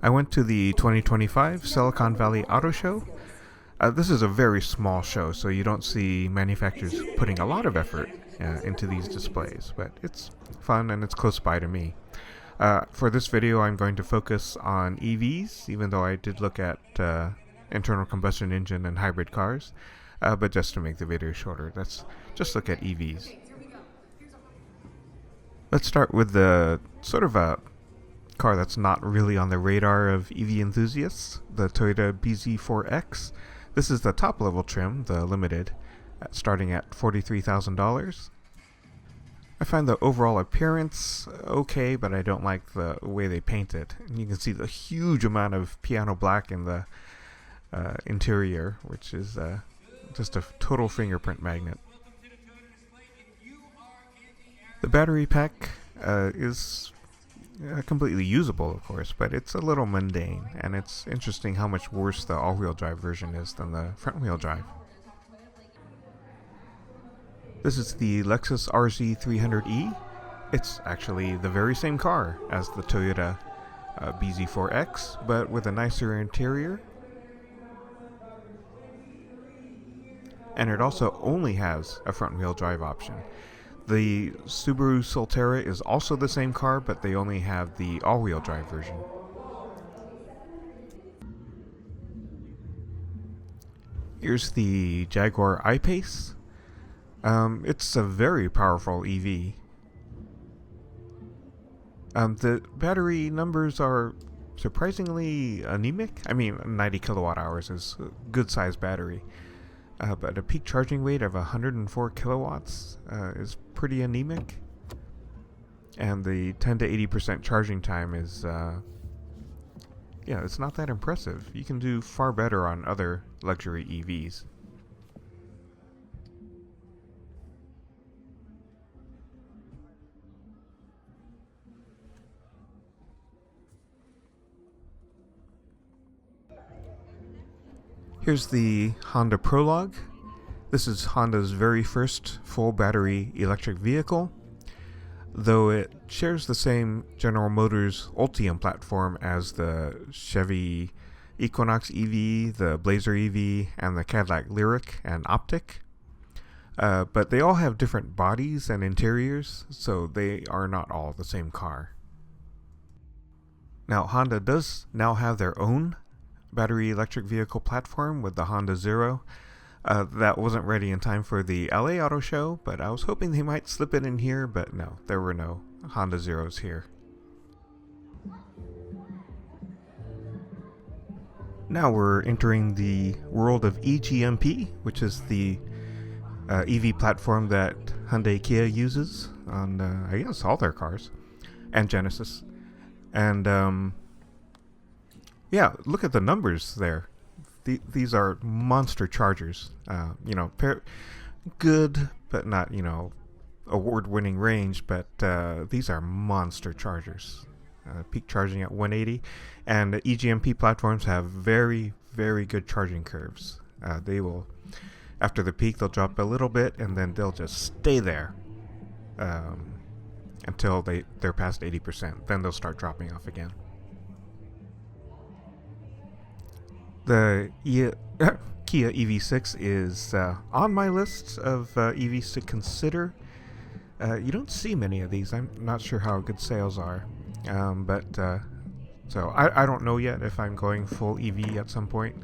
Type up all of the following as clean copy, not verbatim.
I went to the 2025 Silicon Valley Auto Show. This is a very small show, so you don't see manufacturers putting a lot of effort into these displays, but it's fun and it's close by to me. For this video, I'm going to focus on EVs, even though I did look at internal combustion engine and hybrid cars. But just to make the video shorter, let's just look at EVs. Let's start with the sort of a car that's not really on the radar of EV enthusiasts, the Toyota BZ4X. This is the top level trim, the limited, starting at $43,000. I find the overall appearance okay, but I don't like the way they paint it. And you can see the huge amount of piano black in the interior, which is just a total fingerprint magnet. The battery pack is completely usable, of course, but it's a little mundane, and it's interesting how much worse the all-wheel drive version is than the front-wheel drive. This is the Lexus RZ300e. It's actually the very same car as the Toyota BZ4X, but with a nicer interior. And it also only has a front-wheel drive option. The Subaru Solterra is also the same car, but they only have the all-wheel drive version. Here's the Jaguar I-Pace. It's a very powerful EV. The battery numbers are surprisingly anemic. I mean, 90 kilowatt hours is a good sized battery. But a peak charging rate of 104 kilowatts is pretty anemic. And the 10 to 80% charging time is, it's not that impressive. You can do far better on other luxury EVs. Here's the Honda Prologue. This is Honda's very first full battery electric vehicle, though it shares the same General Motors Ultium platform as the Chevy Equinox EV, the Blazer EV, and the Cadillac Lyriq and Optiq. But they all have different bodies and interiors, so they are not all the same car. Now, Honda does now have their own battery electric vehicle platform with the Honda Zero. That wasn't ready in time for the LA Auto Show, but I was hoping they might slip it in here, but no, there were no Honda Zeros here. Now we're entering the world of eGMP, which is the EV platform that Hyundai Kia uses on, I guess, all their cars, and Genesis. And look at the numbers there. These are monster chargers. Good, but not, award-winning range, but these are monster chargers. Peak charging at 180. And eGMP platforms have very, very good charging curves. They will, after the peak, they'll drop a little bit, and then they'll just stay there until they're past 80%. Then they'll start dropping off again. The Kia EV6 is on my list of EVs to consider. You don't see many of these. I'm not sure how good sales are. So I don't know yet if I'm going full EV at some point.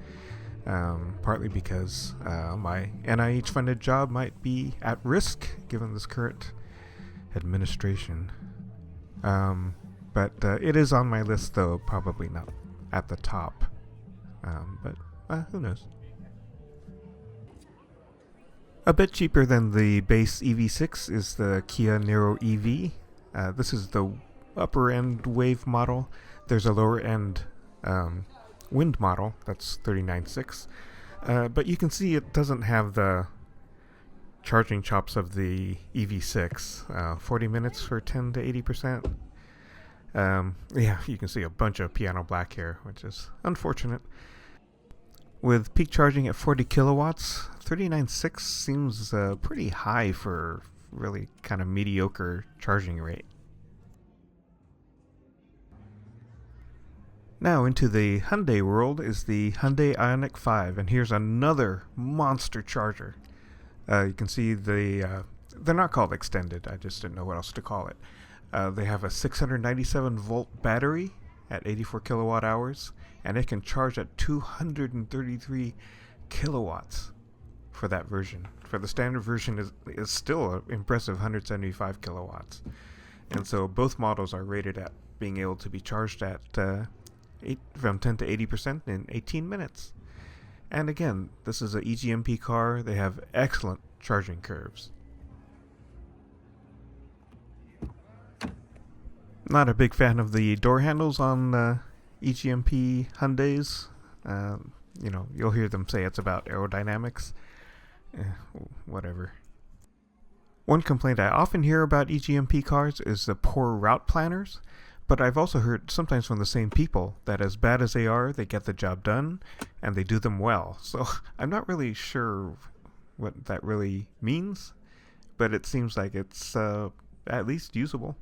Partly because my NIH-funded job might be at risk given this current administration. But it is on my list, though probably not at the top. But who knows? A bit cheaper than the base EV6 is the Kia Niro EV. This is the upper end wave model. There's a lower end wind model that's $39,600. But you can see it doesn't have the charging chops of the EV6. 40 minutes for 10 to 80%. You can see a bunch of piano black here, which is unfortunate. With peak charging at 40 kilowatts, 39.6 seems pretty high for really kind of mediocre charging rate. Now into the Hyundai world is the Hyundai Ioniq 5, and here's another monster charger. You can see they're not called extended, I just didn't know what else to call it. They have a 697 volt battery at 84 kilowatt hours, and it can charge at 233 kilowatts for that version. For the standard version is still an impressive 175 kilowatts. And so both models are rated at being able to be charged at from 10 to 80% in 18 minutes. And again, this is an EGMP car. They have excellent charging curves. Not a big fan of the door handles on EGMP Hyundais. You'll hear them say it's about aerodynamics. Whatever. One complaint I often hear about EGMP cars is the poor route planners, but I've also heard sometimes from the same people that as bad as they are, they get the job done and they do them well. So I'm not really sure what that really means, but it seems like it's at least usable.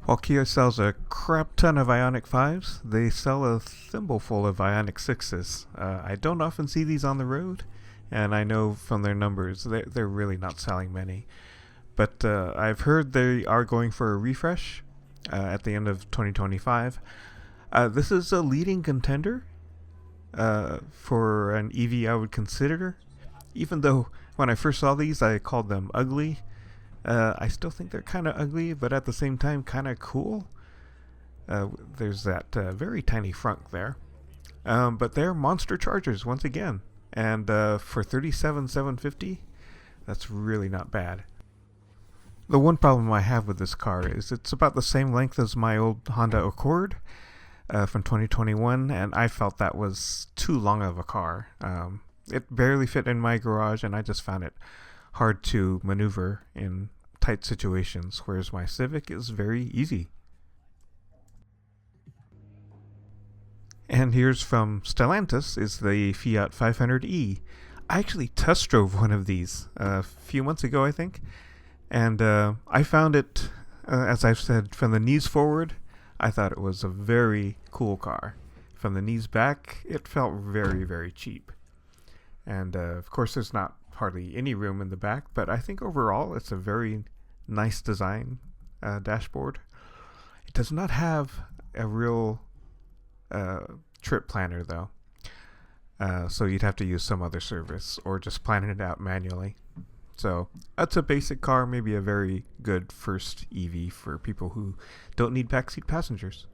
While Kia sells a crap ton of Ioniq 5s, they sell a thimbleful of Ioniq 6s. I don't often see these on the road, and I know from their numbers they're really not selling many. But I've heard they are going for a refresh at the end of 2025. This is a leading contender for an EV I would consider, even though when I first saw these I called them ugly. I still think they're kind of ugly, but at the same time kind of cool. There's that very tiny frunk there. But they're monster chargers once again. And for $37,750, that's really not bad. The one problem I have with this car is it's about the same length as my old Honda Accord from 2021, and I felt that was too long of a car. It barely fit in my garage, and I just found it hard to maneuver in tight situations, whereas my Civic is very easy. And here's from Stellantis is the Fiat 500e. I actually test drove one of these a few months ago, I think, and I found it, as I've said, from the knees forward, I thought it was a very cool car. From the knees back, it felt very, very cheap. And of course, there's not hardly any room in the back, but I think overall it's a very nice design dashboard. It does not have a real trip planner though, so you'd have to use some other service or just plan it out manually. So that's a basic car, maybe a very good first EV for people who don't need backseat passengers.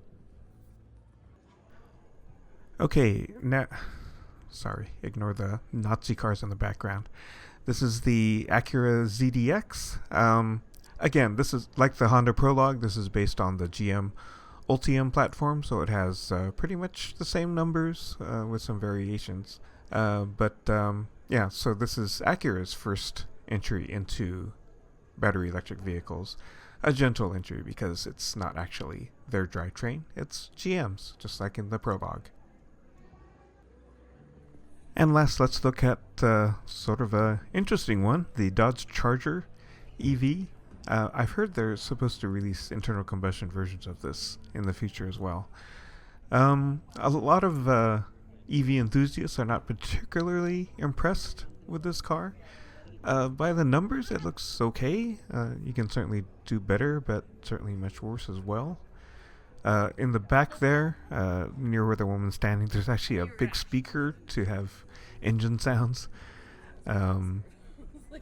Okay, now sorry, ignore the Nazi cars in the background. This is the Acura ZDX. Again, this is like the Honda Prologue. This is based on the GM Ultium platform, so it has pretty much the same numbers with some variations. Yeah, so this is Acura's first entry into battery electric vehicles. A gentle entry because it's not actually their drivetrain, it's GM's, just like in the Prologue. And last, let's look at sort of a interesting one, the Dodge Charger EV. I've heard they're supposed to release internal combustion versions of this in the future as well. A lot of EV enthusiasts are not particularly impressed with this car. By the numbers, it looks okay. You can certainly do better, but certainly much worse as well. In the back there, near where the woman's standing, there's actually a big speaker to have engine sounds.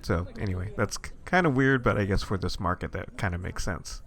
So anyway, that's kind of weird, but I guess for this market that kind of makes sense.